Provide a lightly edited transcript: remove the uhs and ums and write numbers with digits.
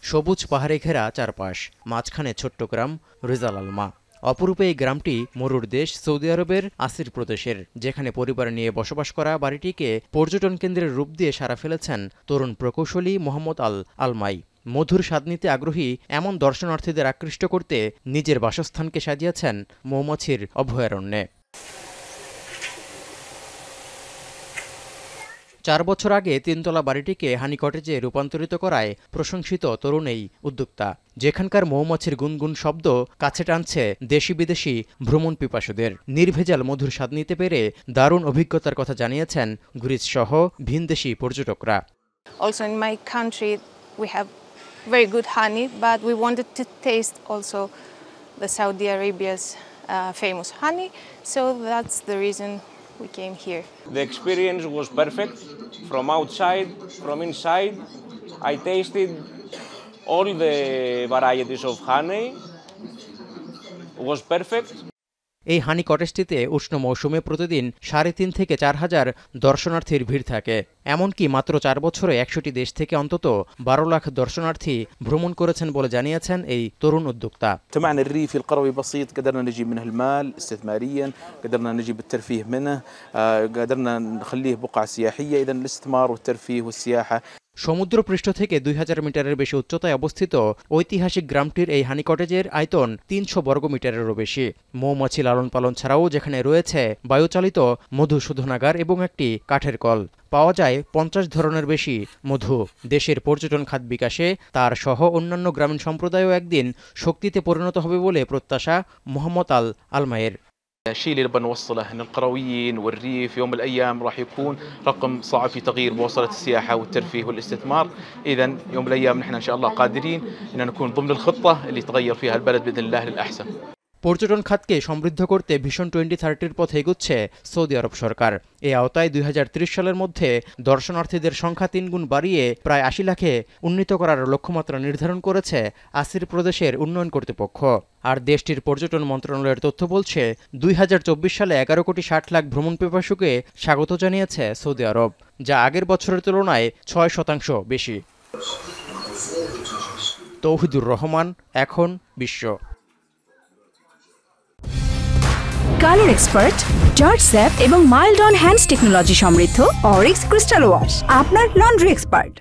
সবুজ পাহাড়ে ঘেরা চারপাশ, মাঝখানে ছোট্ট গ্রাম রেজাল আলমা। অপরূপ এই গ্রামটি মরুর দেশ সৌদি আরবের আসির প্রদেশের, যেখানে পরিবার নিয়ে বসবাস করা বাড়িটিকে পর্যটন কেন্দ্রের রূপ দিয়ে সাড়া ফেলেছেন তরুণ প্রকৌশলী মোহাম্মদ আলমাই। মধুর স্বাদ নিতে আগ্রহী এমন দর্শনার্থীদের আকৃষ্ট করতে নিজের বাসস্থানকে সাজিয়েছেন মৌমাছির অভয়ারণ্যে। 4 বছর আগে 3 তলা বাড়িটিকে হানি কটেজে রূপান্তরিত করায় প্রশংসিত তরুণ এই উদ্যোক্তা। যেখানকার মৌমাছির গুনগুন শব্দ কাছে টানছে দেশি বিদেশি ভ্রমণ পিপাসুদের। নির্ভেজাল মধুর স্বাদ নিতে পেরে দারুণ অভিজ্ঞতার কথা জানিয়েছেন গ্রিস সহ ভিনদেশি পর্যটকরা। Also in my country we have very good honey, but we wanted to taste also the Saudi Arabia's famous honey, so that's the reason we came here. The experience was perfect from outside, from inside. I tasted all the varieties of honey. It was perfect. এই হানি কটেজটিতে উষ্ণ মৌসুমে প্রতিদিন 3.5 থেকে 4 হাজার দর্শনার্থীর ভিড় থাকে। এমনকি মাত্র 4 বছরে 100টি দেশ থেকে অন্তত 12 লাখ দর্শনার্থী ভ্রমণ করেছেন বলে জানিয়েছেন এই তরুণ উদ্যোক্তা। تمعنا الريف القروي بسيط، قدرنا نجيب منه المال استثماريا، قدرنا نجيب الترفيه منه، قدرنا نخليه بقعة سياحية. إذا الاستثمار والترفيه والسياحة। সমুদ্রপৃষ্ঠ থেকে 2000 মিটারের বেশি উচ্চতায় অবস্থিত ঐতিহাসিক গ্রামটির এই হানি কটেজের আয়তন 300 বর্গমিটারেরও বেশি। মৌমাছি লালন পালন ছাড়াও যেখানে রয়েছে বায়ুচালিত মধুশোধনাগার এবং একটি কাঠের কল, পাওয়া যায় 50 ধরনের বেশি মধু। দেশের পর্যটন খাত বিকাশে তার সহ অন্যান্য গ্রামীণ সম্প্রদায়ও একদিন শক্তিতে পরিণত হবে বলে প্রত্যাশা মোহাম্মদ আলমাইয়ের। الشيء اللي نبغى نوصله ان القرويين والريف يوم من الايام راح يكون رقم صعب في تغيير بوصله السياحه والترفيه والاستثمار. اذا يوم من الايام نحن ان شاء الله قادرين ان نكون ضمن الخطه اللي تغير فيها البلد باذن الله للاحسن. পর্যটন খাতকে সমৃদ্ধ করতে ভিশন 2030 পথে এগুচ্ছে সৌদি আরব সরকার। এই আওতায় 2030 সালের মধ্যে দর্শনার্থীদের সংখ্যা 3 গুণ বাড়িয়ে প্রায় 80 লাখে উন্নীত করার লক্ষ্যমাত্রা নির্ধারণ করেছে আসির প্রদেশের উন্নয়ন কর্তৃপক্ষ। আর দেশটির পর্যটন মন্ত্রণালয়ের তথ্য বলছে 2024 সালে 11 কোটি 60 লাখ ভ্রমণ পিপাসুকে স্বাগত জানিয়েছে সৌদি আরব, যা আগের বছরের তুলনায় 6% বেশি। তৌহিদুর রহমান, এখন বিশ্ব। কালার এক্সপার্ট, জর্জ স্যাপ এবং মাইল্ড অন হ্যান্ডস টেকনোলজি সমৃদ্ধ অরিক্স ক্রিস্টাল ওয়াশ আপনার লন্ড্রি এক্সপার্ট।